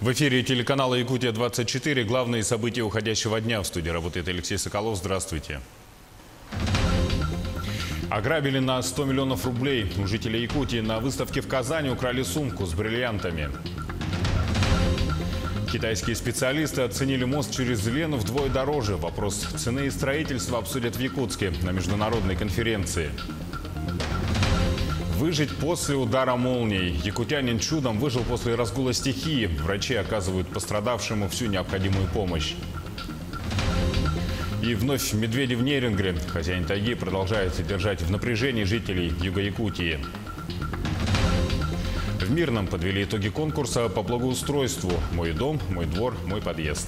В эфире телеканала «Якутия-24». Главные события уходящего дня. В студии работает Алексей Соколов. Здравствуйте. Ограбили на 100 миллионов рублей. У жителей Якутии на выставке в Казани украли сумку с бриллиантами. Китайские специалисты оценили мост через Лену вдвое дороже. Вопрос цены и строительства обсудят в Якутске на международной конференции. Выжить после удара молнией. Якутянин чудом выжил после разгула стихии. Врачи оказывают пострадавшему всю необходимую помощь. И вновь медведи в Нерингре. Хозяин тайги продолжает держать в напряжении жителей юга Якутии. В Мирном подвели итоги конкурса по благоустройству «Мой дом, мой двор, мой подъезд».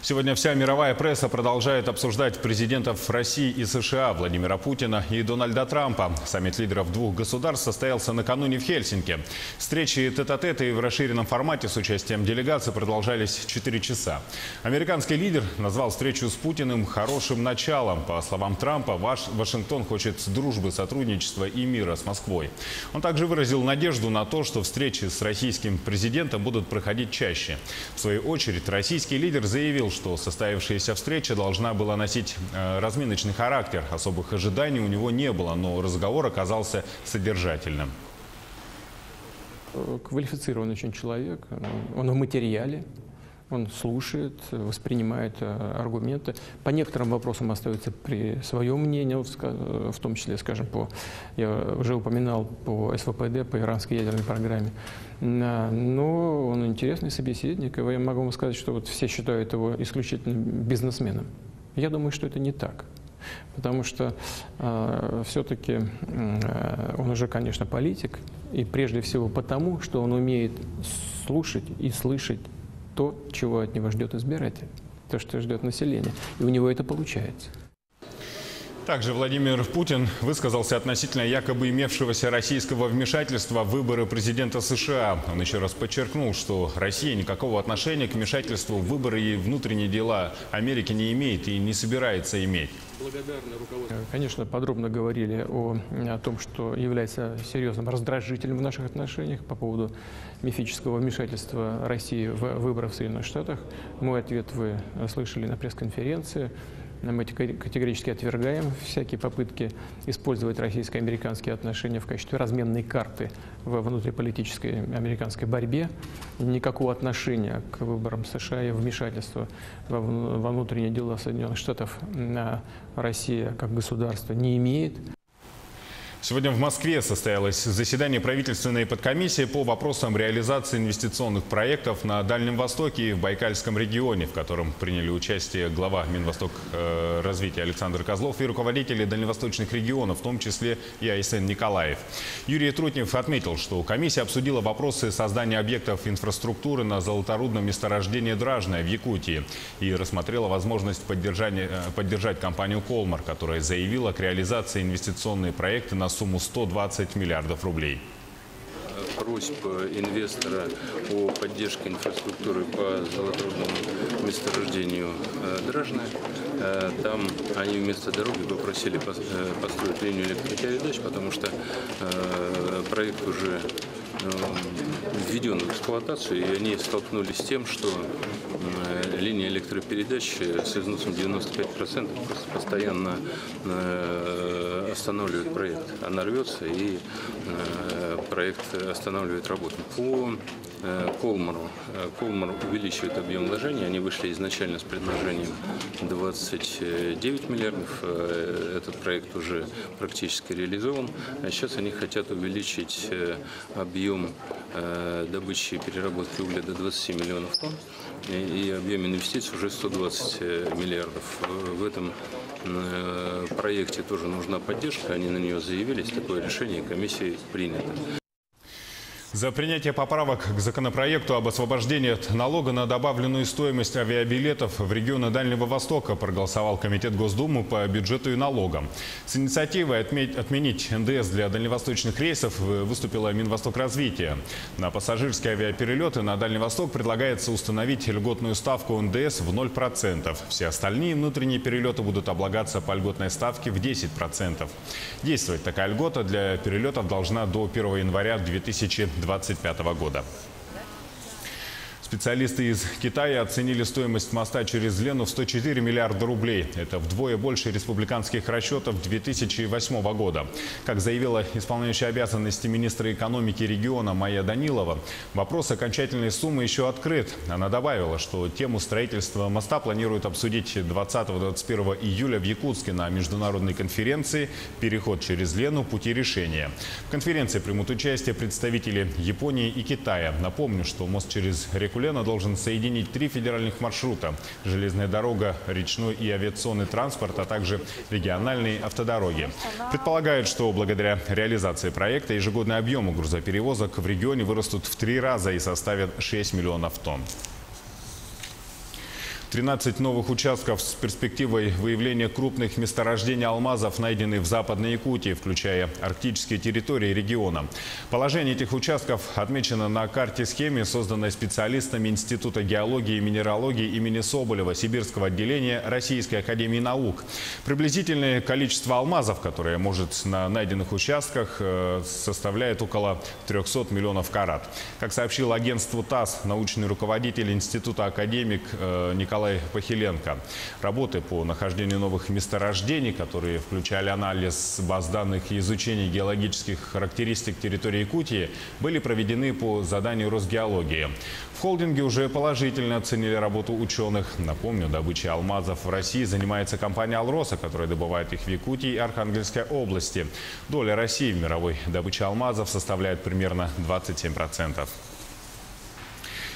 Сегодня вся мировая пресса продолжает обсуждать президентов России и США Владимира Путина и Дональда Трампа. Саммит лидеров двух государств состоялся накануне в Хельсинки. Встречи тет-а-тет и в расширенном формате с участием делегаций продолжались 4 часа. Американский лидер назвал встречу с Путиным хорошим началом. По словам Трампа, Вашингтон хочет дружбы, сотрудничества и мира с Москвой. Он также выразил надежду на то, что встречи с российским президентом будут проходить чаще. В свою очередь, российский лидер заявил, что состоявшаяся встреча должна была носить разминочный характер. Особых ожиданий у него не было, но разговор оказался содержательным. Квалифицированный очень человек, он в материале, он слушает, воспринимает аргументы. По некоторым вопросам остается при своем мнении, в том числе, скажем, я уже упоминал по СВПД, по иранской ядерной программе. Но он интересный собеседник, и я могу вам сказать, что вот все считают его исключительно бизнесменом. Я думаю, что это не так. Потому что все-таки он уже, конечно, политик, и прежде всего потому, что он умеет слушать и слышать то, чего от него ждет избиратель, то, что ждет население. И у него это получается. Также Владимир Путин высказался относительно якобы имевшегося российского вмешательства в выборы президента США. Он еще раз подчеркнул, что Россия никакого отношения к вмешательству в выборы и внутренние дела Америки не имеет и не собирается иметь. Конечно, подробно говорили о том, что является серьезным раздражителем в наших отношениях по поводу мифического вмешательства России в выборы в Соединенных Штатах. Мой ответ вы слышали на пресс-конференции. Мы категорически отвергаем всякие попытки использовать российско-американские отношения в качестве разменной карты во внутриполитической американской борьбе. Никакого отношения к выборам США и вмешательства во внутренние дела Соединенных Штатов Россия как государство не имеет. Сегодня в Москве состоялось заседание правительственной подкомиссии по вопросам реализации инвестиционных проектов на Дальнем Востоке и в Байкальском регионе, в котором приняли участие глава Минвостокразвития Александр Козлов и руководители дальневосточных регионов, в том числе и Айсен Николаев. Юрий Трутнев отметил, что комиссия обсудила вопросы создания объектов инфраструктуры на золоторудном месторождении Дражное в Якутии и рассмотрела возможность поддержать компанию «Колмар», которая заявила к реализации инвестиционные проекты на сумму 120 миллиардов рублей. Просьба инвестора о поддержке инфраструктуры по золоторудному месторождению Дражное. Там они вместо дороги попросили построить линию электропередач, потому что проект уже введен в эксплуатацию, и они столкнулись с тем, что линия электропередач с износом 95% просто постоянно останавливает проект. Она рвется, и проект останавливает работу. По Колмару. Колмар увеличивает объем вложений. Они вышли изначально с предложением 29 миллиардов. Этот проект уже практически реализован. А сейчас они хотят увеличить объем добычи и переработки угля до 20 миллионов тонн. И объем инвестиций уже 120 миллиардов. В этом проекте тоже нужна поддержка. Они на нее заявились. Такое решение комиссии принято. За принятие поправок к законопроекту об освобождении от налога на добавленную стоимость авиабилетов в регионы Дальнего Востока проголосовал Комитет Госдумы по бюджету и налогам. С инициативой отменить НДС для дальневосточных рейсов выступила Минвостокразвитие. На пассажирские авиаперелеты на Дальний Восток предлагается установить льготную ставку НДС в 0%. Все остальные внутренние перелеты будут облагаться по льготной ставке в 10%. Действовать такая льгота для перелетов должна до 1 января 2025 года. Специалисты из Китая оценили стоимость моста через Лену в 104 миллиарда рублей. Это вдвое больше республиканских расчетов 2008 года. Как заявила исполняющая обязанности министра экономики региона Майя Данилова, вопрос окончательной суммы еще открыт. Она добавила, что тему строительства моста планируют обсудить 20-21 июля в Якутске на международной конференции «Переход через Лену. Пути решения». В конференции примут участие представители Японии и Китая. Напомню, что мост через реку Лена должен соединить 3 федеральных маршрута – железная дорога, речной и авиационный транспорт, а также региональные автодороги. Предполагают, что благодаря реализации проекта ежегодные объемы грузоперевозок в регионе вырастут в 3 раза и составят 6 миллионов тонн. 13 новых участков с перспективой выявления крупных месторождений алмазов найдены в Западной Якутии, включая арктические территории региона. Положение этих участков отмечено на карте-схеме, созданной специалистами Института геологии и минералогии имени Соболева Сибирского отделения Российской академии наук. Приблизительное количество алмазов, которое может на найденных участках, составляет около 300 миллионов карат. Как сообщил агентству ТАСС научный руководитель института академик Николай Похиленко. Работы по нахождению новых месторождений, которые включали анализ баз данных и изучение геологических характеристик территории Якутии, были проведены по заданию Росгеологии. В холдинге уже положительно оценили работу ученых. Напомню, добычей алмазов в России занимается компания «Алроса», которая добывает их в Якутии и Архангельской области. Доля России в мировой добыче алмазов составляет примерно 27%.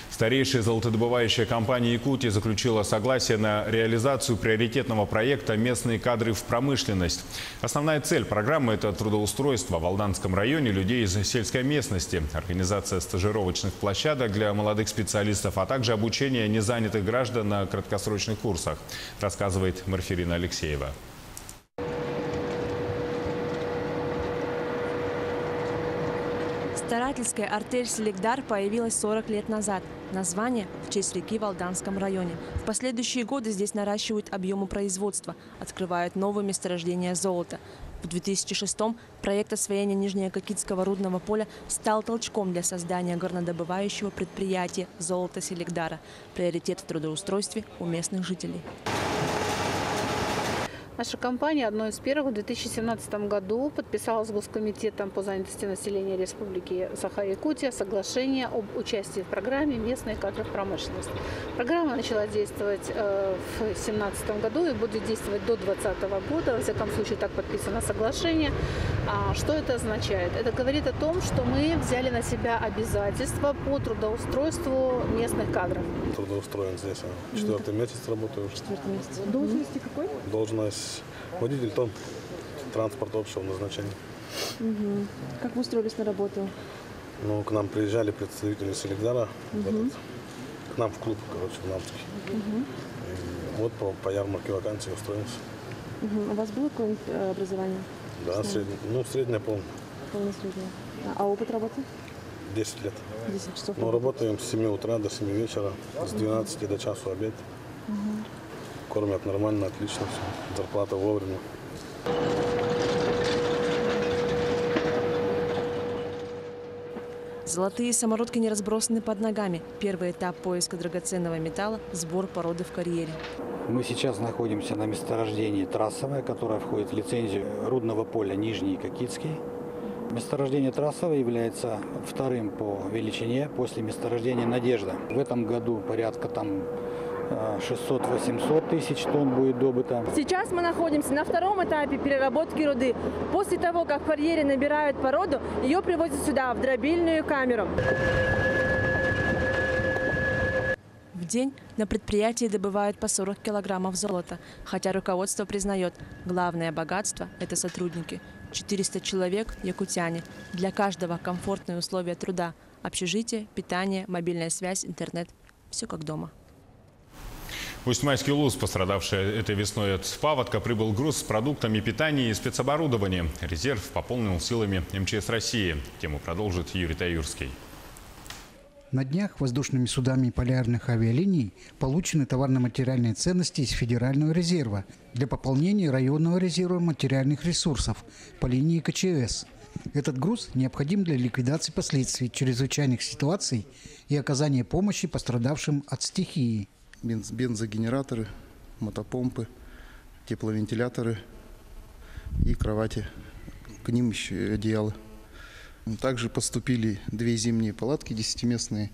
Старейшая золотодобывающая компания Якутии заключила согласие на реализацию приоритетного проекта «Местные кадры в промышленность». Основная цель программы – это трудоустройство в Алданском районе людей из сельской местности, организация стажировочных площадок для молодых специалистов, а также обучение незанятых граждан на краткосрочных курсах, рассказывает Марфирина Алексеева. Старательская артель «Селигдар» появилась 40 лет назад. Название в честь реки в Алданском районе. В последующие годы здесь наращивают объемы производства, открывают новые месторождения золота. В 2006-м проект освоения Нижнеякокитского рудного поля стал толчком для создания горнодобывающего предприятия «Золото Селигдара». Приоритет в трудоустройстве у местных жителей. Наша компания одной из первых в 2017 году подписала с Госкомитетом по занятости населения Республики Саха-Якутия соглашение об участии в программе «Местные кадры в промышленности». Программа начала действовать в 2017 году и будет действовать до 2020 года. Во всяком случае, так подписано соглашение. Что это означает? Это говорит о том, что мы взяли на себя обязательства по трудоустройству местных кадров. Трудоустроен здесь. 4-й месяц работаю. 4-й месяц. Должности какой? Должность водитель транспорта общего назначения. Угу. Как вы устроились на работу? Ну, к нам приезжали представители Селигдара, к нам в клуб, в Намске. Вот по ярмарке вакансий устроился. У вас было какое-нибудь образование? Да, среднее полное. Полное среднее. А опыт работы? 10 лет. 10 часов. Ну, работаем с 7 утра до 7 вечера, с 12 до часу обед. Кормят нормально, отлично все. Зарплата вовремя. Золотые самородки не разбросаны под ногами. Первый этап поиска драгоценного металла – сбор породы в карьере. Мы сейчас находимся на месторождении Трассовое, которое входит в лицензию рудного поля Нижний Якокитский. Месторождение Трассовое является вторым по величине после месторождения Надежда. В этом году порядка 600-800 тысяч тонн будет добыто. Сейчас мы находимся на втором этапе переработки руды. После того, как в карьере набирают породу, ее привозят сюда, в дробильную камеру. В день на предприятии добывают по 40 килограммов золота. Хотя руководство признает, главное богатство – это сотрудники. 400 человек – якутяне. Для каждого комфортные условия труда. Общежитие, питание, мобильная связь, интернет. Все как дома. В Усть-Майский Улус, пострадавший этой весной от паводка, прибыл груз с продуктами питания и спецоборудованием. Резерв пополнил силами МЧС России. Тему продолжит Юрий Таюрский. На днях воздушными судами полярных авиалиний получены товарно-материальные ценности из Федерального резерва для пополнения районного резерва материальных ресурсов по линии КЧС. Этот груз необходим для ликвидации последствий чрезвычайных ситуаций и оказания помощи пострадавшим от стихии. Бензогенераторы, мотопомпы, тепловентиляторы и кровати. К ним еще одеяло. Также поступили 2 зимние палатки 10-местные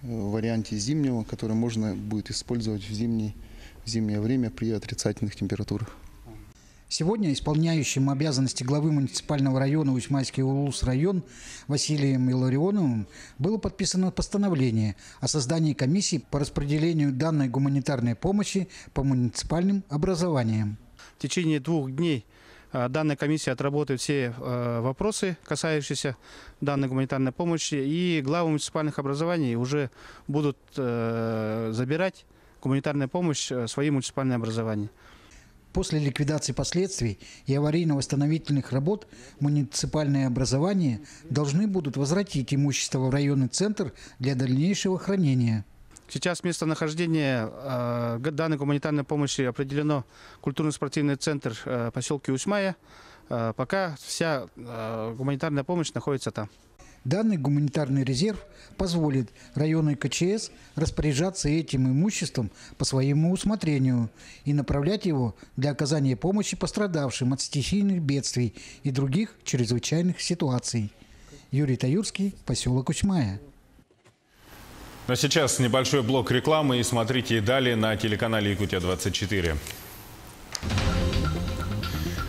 в варианте зимнего, которые можно будет использовать в зимнее время при отрицательных температурах. Сегодня исполняющим обязанности главы муниципального района Усть-Майский Улус район Василием Илларионовым было подписано постановление о создании комиссии по распределению данной гуманитарной помощи по муниципальным образованиям. В течение 2 дней данная комиссия отработает все вопросы, касающиеся данной гуманитарной помощи, и главы муниципальных образований уже будут забирать гуманитарную помощь в свои муниципальные образования. После ликвидации последствий и аварийно-восстановительных работ муниципальные образования должны будут возвратить имущество в районный центр для дальнейшего хранения. Сейчас местонахождение данной гуманитарной помощи определено культурно-спортивный центр поселка Усть-Мая. Пока вся гуманитарная помощь находится там. Данный гуманитарный резерв позволит районной КЧС распоряжаться этим имуществом по своему усмотрению и направлять его для оказания помощи пострадавшим от стихийных бедствий и других чрезвычайных ситуаций. Юрий Таюрский, поселок Усть-Мая. Но сейчас небольшой блок рекламы, и смотрите далее на телеканале Якутия-24.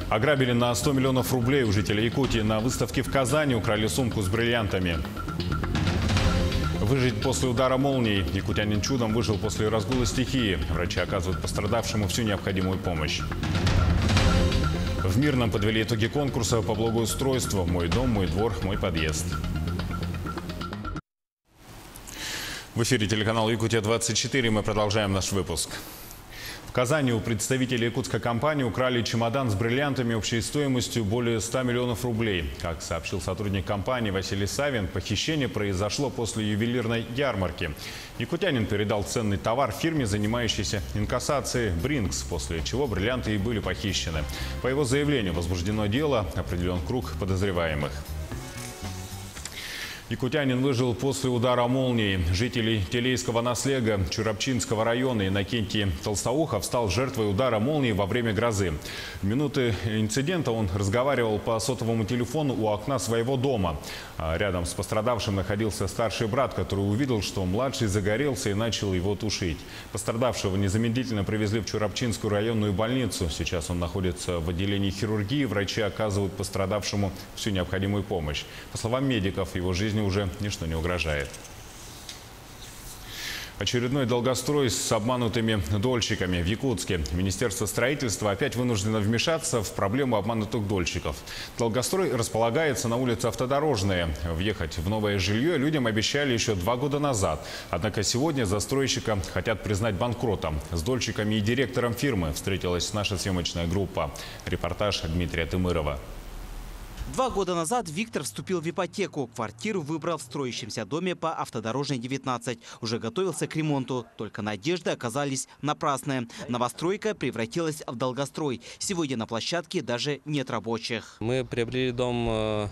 Ограбили на 100 миллионов рублей у жителей Якутии. На выставке в Казани украли сумку с бриллиантами. Выжить после удара молнии. Якутянин чудом выжил после разгула стихии. Врачи оказывают пострадавшему всю необходимую помощь. В Мирном подвели итоги конкурса по благоустройству «Мой дом, мой двор, мой подъезд». В эфире телеканала Якутия-24. Мы продолжаем наш выпуск. В Казани у представителей якутской компании украли чемодан с бриллиантами общей стоимостью более 100 миллионов рублей. Как сообщил сотрудник компании Василий Савин, похищение произошло после ювелирной ярмарки. Якутянин передал ценный товар фирме, занимающейся инкассацией «Бринкс», после чего бриллианты и были похищены. По его заявлению возбуждено дело, определен круг подозреваемых. Якутянин выжил после удара молнии. Жителей Телейского наслега Чурапчинского района Иннокентий Толстоухов стал жертвой удара молнии во время грозы. В минуты инцидента он разговаривал по сотовому телефону у окна своего дома. Рядом с пострадавшим находился старший брат, который увидел, что младший загорелся и начал его тушить. Пострадавшего незамедлительно привезли в Чурапчинскую районную больницу. Сейчас он находится в отделении хирургии. Врачи оказывают пострадавшему всю необходимую помощь. По словам медиков, его жизни уже ничто не угрожает. Очередной долгострой с обманутыми дольщиками в Якутске. Министерство строительства опять вынуждено вмешаться в проблему обманутых дольщиков. Долгострой располагается на улице Автодорожная. Въехать в новое жилье людям обещали еще 2 года назад. Однако сегодня застройщика хотят признать банкротом. С дольщиками и директором фирмы встретилась наша съемочная группа. Репортаж Дмитрия Тымырова. 2 года назад Виктор вступил в ипотеку. Квартиру выбрал в строящемся доме по Автодорожной 19. Уже готовился к ремонту. Только надежды оказались напрасные. Новостройка превратилась в долгострой. Сегодня на площадке даже нет рабочих. Мы приобрели дом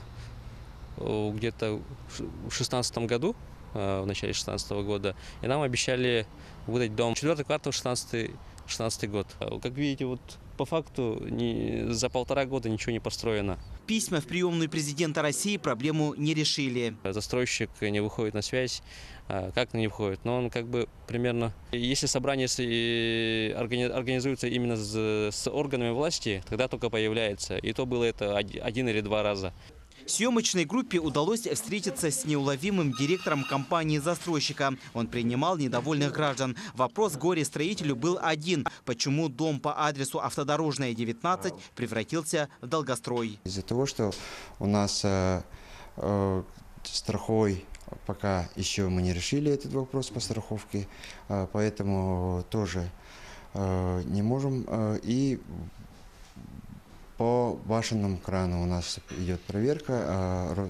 где-то в 2016 году, в начале 2016 года. И нам обещали выдать дом 4-й квартал 2016 год. Как видите, вот по факту за 1,5 года ничего не построено. Письма в приемную президента России проблему не решили. Застройщик не выходит на связь. Как не выходит? Но он как бы примерно... Если собрание организуется именно с органами власти, тогда только появляется. И то было это 1 или 2 раза. Съемочной группе удалось встретиться с неуловимым директором компании-застройщика. Он принимал недовольных граждан. Вопрос горе-строителю был один. Почему дом по адресу Автодорожная, 19 превратился в долгострой? Из-за того, что у нас страховой Пока еще мы не решили этот вопрос по страховке, поэтому тоже не можем. И по башенному крану у нас идет проверка.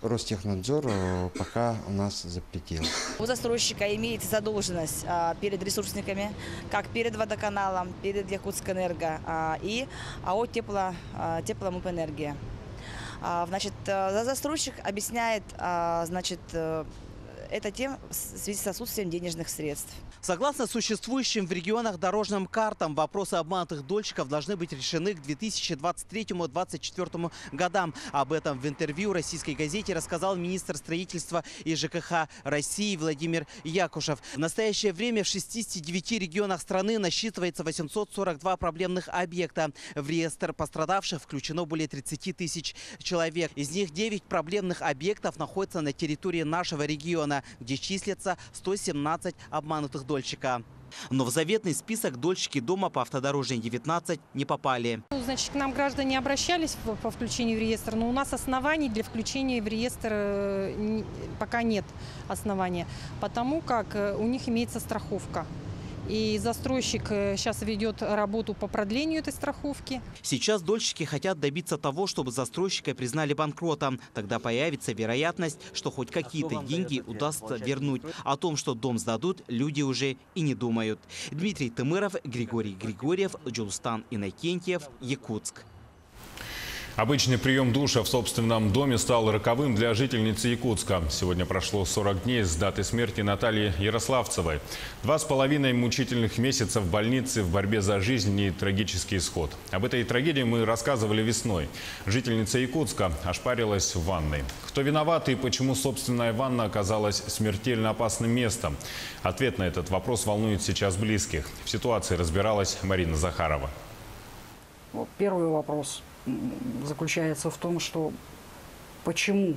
Ростехнадзор пока у нас запретил. У застройщика имеется задолженность перед ресурсниками, как перед водоканалом, перед Якутскэнерго и АО Тепломыпэнергия. Значит, застройщик объясняет, значит, это тем в связи с отсутствием денежных средств. Согласно существующим в регионах дорожным картам, вопросы обманутых дольщиков должны быть решены к 2023-2024 годам. Об этом в интервью российской газете рассказал министр строительства и ЖКХ России Владимир Якушев. В настоящее время в 69 регионах страны насчитывается 842 проблемных объекта. В реестр пострадавших включено более 30 тысяч человек. Из них 9 проблемных объектов находятся на территории нашего региона, где числятся 117 обманутых дольщика. Но в заветный список дольщики дома по автодорожной 19 не попали. Значит, к нам граждане обращались по включению в реестр, но у нас оснований для включения в реестр пока нет основания, потому как у них имеется страховка. И застройщик сейчас ведет работу по продлению этой страховки. Сейчас дольщики хотят добиться того, чтобы застройщика признали банкротом. Тогда появится вероятность, что хоть какие-то деньги удастся вернуть. О том, что дом сдадут, люди уже и не думают. Дмитрий Тымыров, Григорий Григорьев, Джулстан Иннокентьев, Якутск. Обычный прием душа в собственном доме стал роковым для жительницы Якутска. Сегодня прошло 40 дней с даты смерти Натальи Ярославцевой. 2,5 мучительных месяца в больнице в борьбе за жизнь и трагический исход. Об этой трагедии мы рассказывали весной. Жительница Якутска ошпарилась в ванной. Кто виноват и почему собственная ванна оказалась смертельно опасным местом? Ответ на этот вопрос волнует сейчас близких. В ситуации разбиралась Марина Захарова. Первый вопрос заключается в том, что почему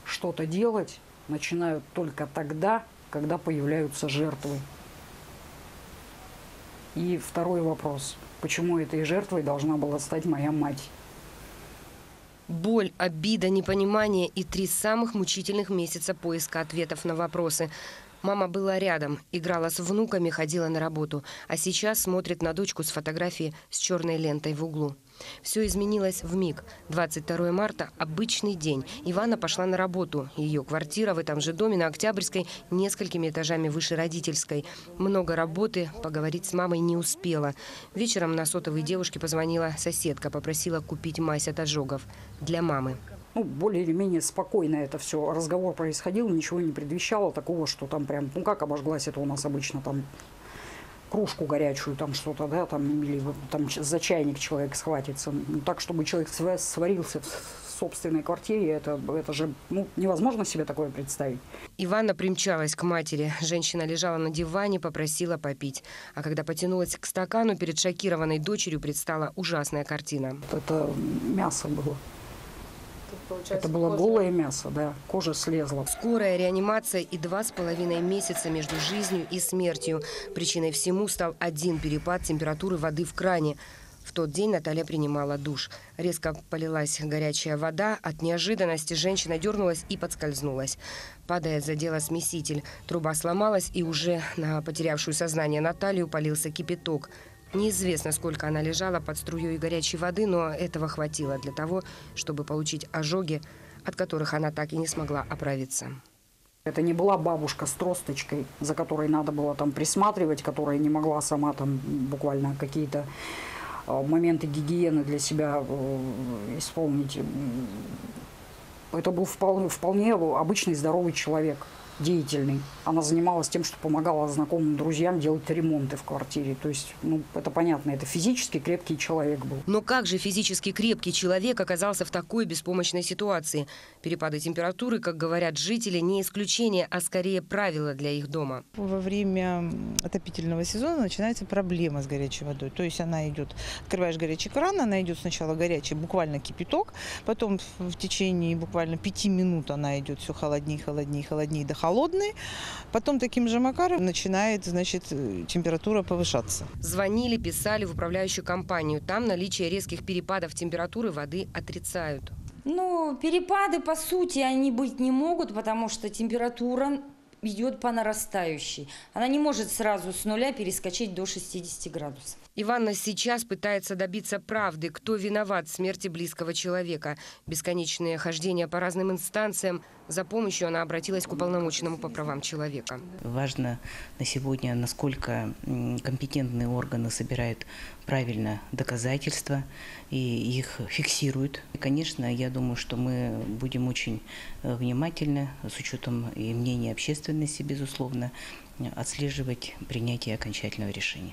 что-то делать начинают только тогда, когда появляются жертвы. И второй вопрос. Почему этой жертвой должна была стать моя мать? Боль, обида, непонимание и 3 самых мучительных месяца поиска ответов на вопросы. Мама была рядом, играла с внуками, ходила на работу. А сейчас смотрит на дочку с фотографией с черной лентой в углу. Все изменилось вмиг. 22 марта – обычный день. Ивана пошла на работу. Ее квартира в этом же доме на Октябрьской, несколькими этажами выше родительской. Много работы, поговорить с мамой не успела. Вечером на сотовой девушке позвонила соседка, попросила купить мазь от ожогов для мамы. Более или менее спокойно это все. Разговор происходил, ничего не предвещало такого, что там прям, как обожглась, это у нас обычно там кружку горячую, там что-то, да, там, или там за чайник человек схватится. Так, чтобы человек сварился в собственной квартире, это же невозможно себе такое представить. Ивана примчалась к матери. Женщина лежала на диване, попросила попить. А когда потянулась к стакану, перед шокированной дочерью предстала ужасная картина. Это мясо было. Это было голое мясо, да, кожа слезла. Скорая реанимация и 2,5 месяца между жизнью и смертью. Причиной всему стал один перепад температуры воды в кране. В тот день Наталья принимала душ. Резко полилась горячая вода. От неожиданности женщина дернулась и подскользнулась. Падая, задела смеситель. Труба сломалась, и уже на потерявшую сознание Наталью полился кипяток. Неизвестно, сколько она лежала под струей горячей воды, но этого хватило для того, чтобы получить ожоги, от которых она так и не смогла оправиться. Это не была бабушка с тросточкой, за которой надо было там присматривать, которая не могла сама там буквально какие-то моменты гигиены для себя исполнить. Это был вполне обычный здоровый человек. Деятельный. Она занималась тем, что помогала знакомым друзьям делать ремонты в квартире. То есть, это понятно, это физически крепкий человек был. Но как же физически крепкий человек оказался в такой беспомощной ситуации? Перепады температуры, как говорят жители, не исключение, а скорее правило для их дома. Во время отопительного сезона начинается проблема с горячей водой. То есть она идет, открываешь горячий кран, она идет сначала горячий, буквально кипяток, потом в течение буквально 5 минут она идет все холоднее, холоднее, холоднее до холодной. Потом таким же макаром начинает, температура повышаться. Звонили, писали в управляющую компанию. Там наличие резких перепадов температуры воды отрицают. Ну, перепады, по сути, они быть не могут, потому что температура идет по нарастающей. Она не может сразу с нуля перескочить до 60 градусов. Иванна сейчас пытается добиться правды, кто виноват в смерти близкого человека. Бесконечные хождения по разным инстанциям. За помощью она обратилась к уполномоченному по правам человека. Важно на сегодня, насколько компетентные органы собирают правильно доказательства и их фиксируют. И, конечно, я думаю, что мы будем очень внимательны, с учетом и мнения общественности, безусловно, отслеживать принятие окончательного решения.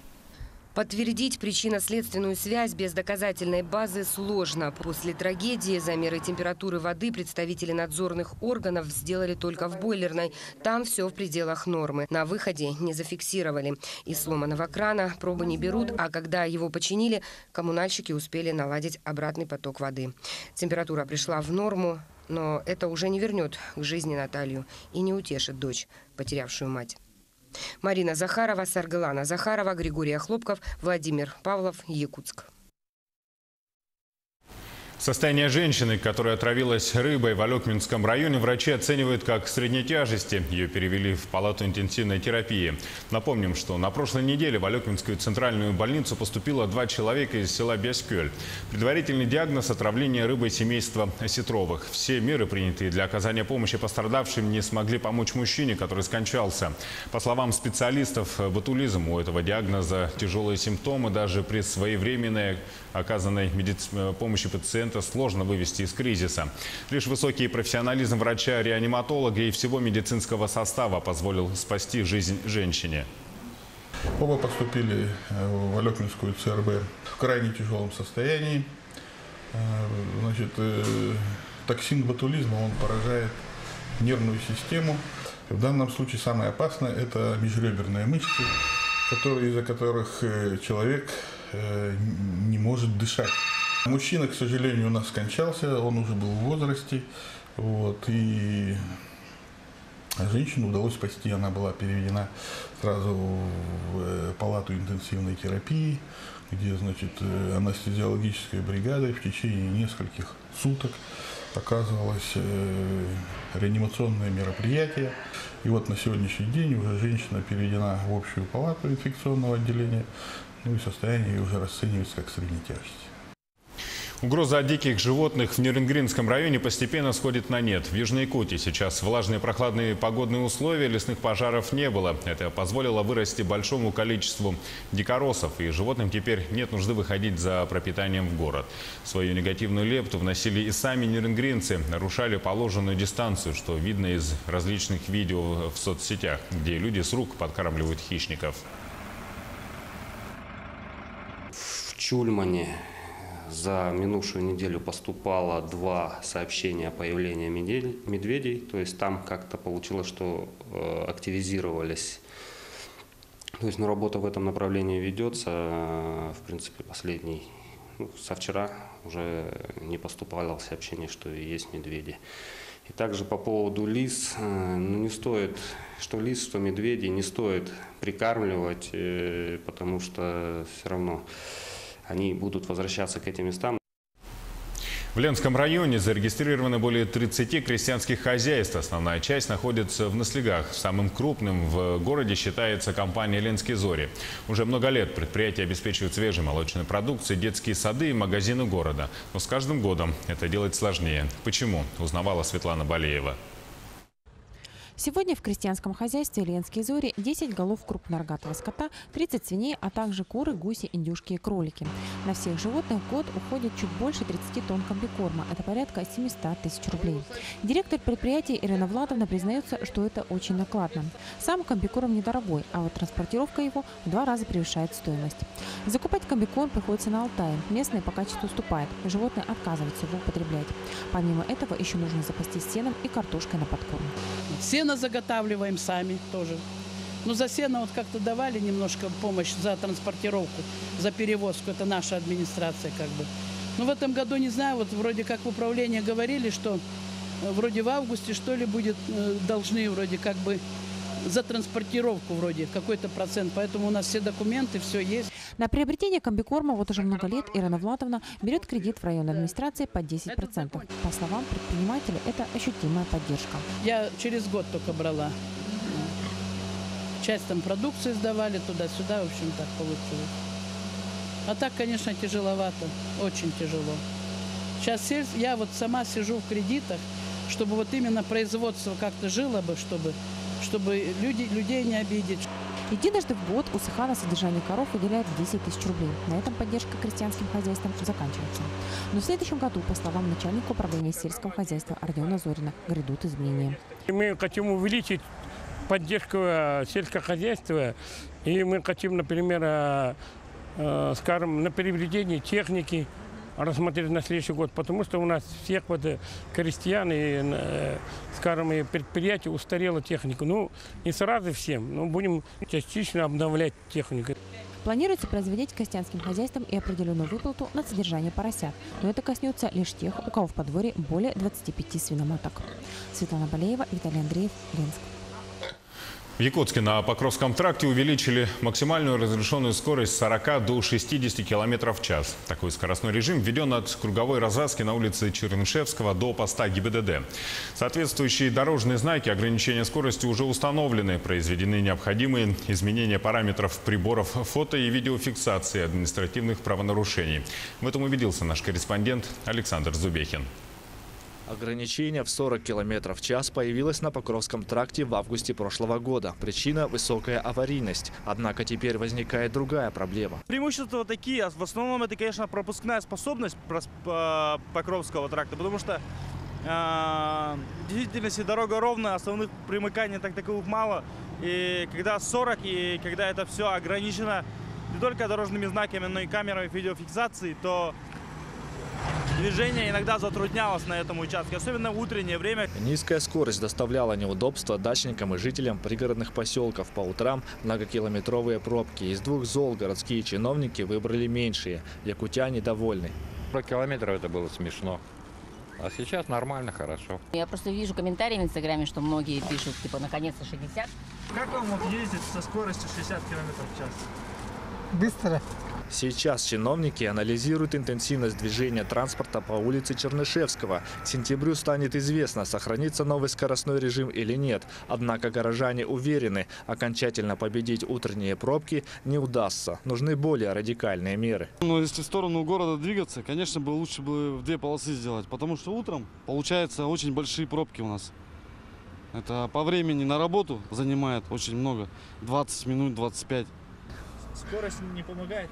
Подтвердить причинно-следственную связь без доказательной базы сложно. После трагедии замеры температуры воды представители надзорных органов сделали только в бойлерной. Там все в пределах нормы. На выходе не зафиксировали. Из сломанного крана пробы не берут, а когда его починили, коммунальщики успели наладить обратный поток воды. Температура пришла в норму, но это уже не вернет к жизни Наталью и не утешит дочь, потерявшую мать. Марина Захарова, Саргылана Захарова, Григорий Хлопков, Владимир Павлов, Якутск. Состояние женщины, которая отравилась рыбой в Алекминском районе, врачи оценивают как средней тяжести. Ее перевели в палату интенсивной терапии. Напомним, что на прошлой неделе в Алекминскую центральную больницу поступило 2 человека из села Бяскёль. Предварительный диагноз – отравление рыбой семейства осетровых. Все меры, принятые для оказания помощи пострадавшим, не смогли помочь мужчине, который скончался. По словам специалистов, ботулизм у этого диагноза тяжелые симптомы. Даже при своевременной оказанной помощи пациента сложно вывести из кризиса. Лишь высокий профессионализм врача-реаниматолога и всего медицинского состава позволил спасти жизнь женщине. Оба поступили в Алекминскую ЦРБ в крайне тяжелом состоянии. Значит, токсин ботулизма, он поражает нервную систему. В данном случае самое опасное – это межреберные мышцы, из-за которых человек не может дышать. Мужчина, к сожалению, у нас скончался, он уже был в возрасте, и женщину удалось спасти. Она была переведена сразу в палату интенсивной терапии, где, значит, анестезиологической бригадой в течение нескольких суток оказывалось реанимационное мероприятие. И вот на сегодняшний день уже женщина переведена в общую палату инфекционного отделения, и состояние ее уже расценивается как средней тяжести. Угроза от диких животных в Нерюнгринском районе постепенно сходит на нет. В Южной Якутии сейчас влажные прохладные погодные условия, лесных пожаров не было. Это позволило вырасти большому количеству дикоросов, и животным теперь нет нужды выходить за пропитанием в город. Свою негативную лепту вносили и сами нерюнгринцы, нарушали положенную дистанцию, что видно из различных видео в соцсетях, где люди с рук подкармливают хищников. В Чульмане за минувшую неделю поступало 2 сообщения о появлении медведей. То есть там как-то получилось, что активизировались. То есть работа в этом направлении ведется. В принципе, со вчера уже не поступало сообщение, что есть медведи. И также по поводу лис, не стоит, что лис, что медведи, не стоит прикармливать, потому что все равно они будут возвращаться к этим местам. В Ленском районе зарегистрировано более 30 крестьянских хозяйств. Основная часть находится в Наслегах. Самым крупным в городе считается компания «Ленские зори». Уже много лет предприятие обеспечивает свежей молочной продукцией детские сады и магазины города. Но с каждым годом это делать сложнее. Почему? Узнавала Светлана Балеева. Сегодня в крестьянском хозяйстве «Ленские зори» 10 голов крупнорогатого скота, 30 свиней, а также куры, гуси, индюшки и кролики. На всех животных в год уходит чуть больше 30 тонн комбикорма. Это порядка 700 тысяч рублей. Директор предприятия Ирина Владовна признается, что это очень накладно. Сам комбикорм недорогой, а вот транспортировка его в 2 раза превышает стоимость. Закупать комбикорм приходится на Алтае. Местные по качеству уступают. Животные отказываются его употреблять. Помимо этого еще нужно запастись сеном и картошкой на подкорм. Сено заготавливаем сами тоже. Но за сено вот как-то давали немножко помощь за транспортировку, за перевозку. Это наша администрация как бы. Но в этом году, не знаю, вот вроде как в управлении говорили, что вроде в августе что ли должны вроде как бы за транспортировку вроде какой-то процент. Поэтому у нас все документы, все есть. На приобретение комбикорма вот уже много лет Ирина Владовна берет кредит в районной администрации под 10%. По словам предпринимателя, это ощутимая поддержка. Я через год только брала. Часть там продукции сдавали туда-сюда, в общем, так получилось. А так, конечно, тяжеловато, очень тяжело. Сейчас я вот сама сижу в кредитах, чтобы вот именно производство как-то жило бы, чтобы людей не обидеть. Единожды в год УСХ на содержание коров выделяет 10 тысяч рублей. На этом поддержка крестьянским хозяйствам заканчивается. Но в следующем году, по словам начальника управления сельского хозяйства Родиона Зорина, грядут изменения. Мы хотим увеличить поддержку сельского хозяйства, и мы хотим, например, скажем, на приобретение техники рассмотреть на следующий год, потому что у нас всех вот крестьян и, скажем, и предприятий устарела техника. Ну, не сразу всем, но будем частично обновлять технику. Планируется производить крестьянским хозяйствам и определенную выплату на содержание поросят. Но это коснется лишь тех, у кого в подворье более 25 свиноматок. Светлана Балеева, Виталий Андреев, Ленск. В Якутске на Покровском тракте увеличили максимальную разрешенную скорость с 40 до 60 км в час. Такой скоростной режим введен от круговой развязки на улице Чернышевского до поста ГИБДД. Соответствующие дорожные знаки ограничения скорости уже установлены. Произведены необходимые изменения параметров приборов фото- и видеофиксации административных правонарушений. В этом убедился наш корреспондент Александр Зубехин. Ограничение в 40 км в час появилось на Покровском тракте в августе прошлого года. Причина – высокая аварийность. Однако теперь возникает другая проблема. Преимущества такие. В основном это, конечно, пропускная способность Покровского тракта, потому что в действительности дорога ровная, основных примыканий таковых мало. И когда 40, и когда это все ограничено не только дорожными знаками, но и камерами видеофиксации, то движение иногда затруднялось на этом участке, особенно в утреннее время. Низкая скорость доставляла неудобства дачникам и жителям пригородных поселков. По утрам многокилометровые пробки. Из двух зол городские чиновники выбрали меньшие. Якутяне довольны. 40 километров это было смешно. А сейчас нормально, хорошо. Я просто вижу комментарии в Инстаграме, что многие пишут, типа, наконец-то 60. Как вам вот ездить со скоростью 60 км в час? Быстро. Сейчас чиновники анализируют интенсивность движения транспорта по улице Чернышевского. К сентябрю станет известно, сохранится новый скоростной режим или нет. Однако горожане уверены, окончательно победить утренние пробки не удастся. Нужны более радикальные меры. Но если в сторону города двигаться, конечно, бы лучше бы в 2 полосы сделать. Потому что утром получается очень большие пробки у нас. Это по времени на работу занимает очень много. 20 минут, 25. Скорость не помогает?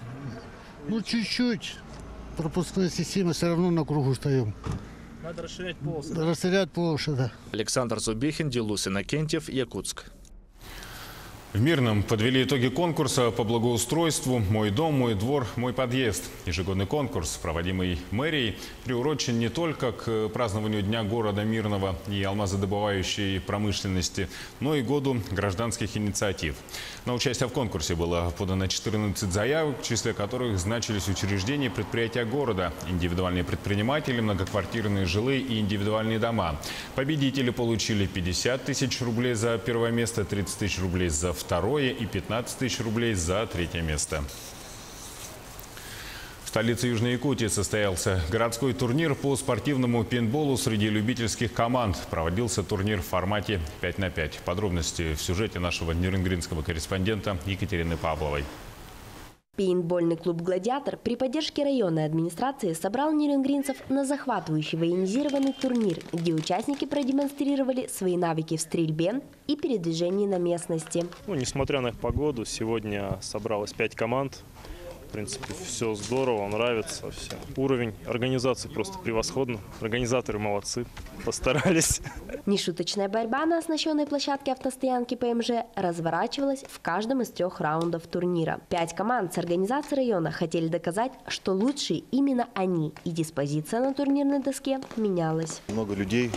Ну, чуть-чуть. Пропускная система, все равно на кругу стоим. Надо расширять полосы. Расширять полосы, да. Александр Зубехин, Делус Иннокентьев, Якутск. В Мирном подвели итоги конкурса по благоустройству «Мой дом, мой двор, мой подъезд». Ежегодный конкурс, проводимый мэрией, приурочен не только к празднованию Дня города Мирного и алмазодобывающей промышленности, но и году гражданских инициатив. На участие в конкурсе было подано 14 заявок, в числе которых значились учреждения и предприятия города, индивидуальные предприниматели, многоквартирные жилые и индивидуальные дома. Победители получили 50 тысяч рублей за первое место, 30 тысяч рублей за второе и 15 тысяч рублей за третье место. В столице Южной Якутии состоялся городской турнир по спортивному пейнтболу среди любительских команд. Проводился турнир в формате 5 на 5. Подробности в сюжете нашего нерюнгринского корреспондента Екатерины Павловой. Пейнтбольный клуб «Гладиатор» при поддержке районной администрации собрал нерюнгринцев на захватывающий военизированный турнир, где участники продемонстрировали свои навыки в стрельбе и передвижении на местности. Несмотря на погоду, сегодня собралось 5 команд. В принципе, все здорово, нравится. Все. Уровень организации просто превосходный. Организаторы молодцы, постарались. Нешуточная борьба на оснащенной площадке автостоянки ПМЖ разворачивалась в каждом из 3 раундов турнира. 5 команд с организации района хотели доказать, что лучшие именно они, и диспозиция на турнирной доске менялась. Много людей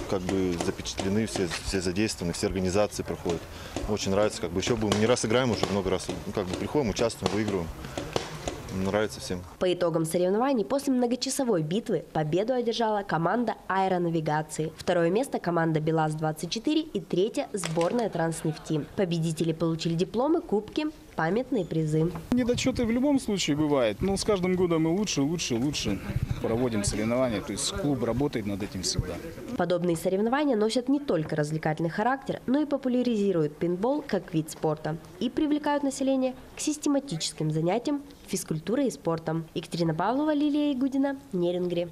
запечатлены, все задействованы, все организации проходят. Очень нравится, еще мы не раз играем, уже много раз приходим, участвуем, выигрываем. Нравится всем. По итогам соревнований после многочасовой битвы победу одержала команда аэронавигации. Второе место команда БелАЗ-24 и третье сборная Транснефти. Победители получили дипломы, кубки, памятные призы. Недочеты в любом случае бывают, но с каждым годом мы лучше проводим соревнования. То есть клуб работает над этим всегда. Подобные соревнования носят не только развлекательный характер, но и популяризируют пейнтбол как вид спорта и привлекают население к систематическим занятиям физкультурой и спортом. Екатерина Павлова, Лилия Игудина, Нерингри.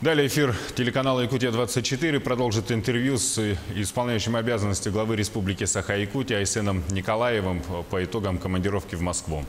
Далее эфир телеканала «Якутия-24» продолжит интервью с исполняющим обязанности главы Республики Саха-Якутия Айсеном Николаевым по итогам командировки в Москву.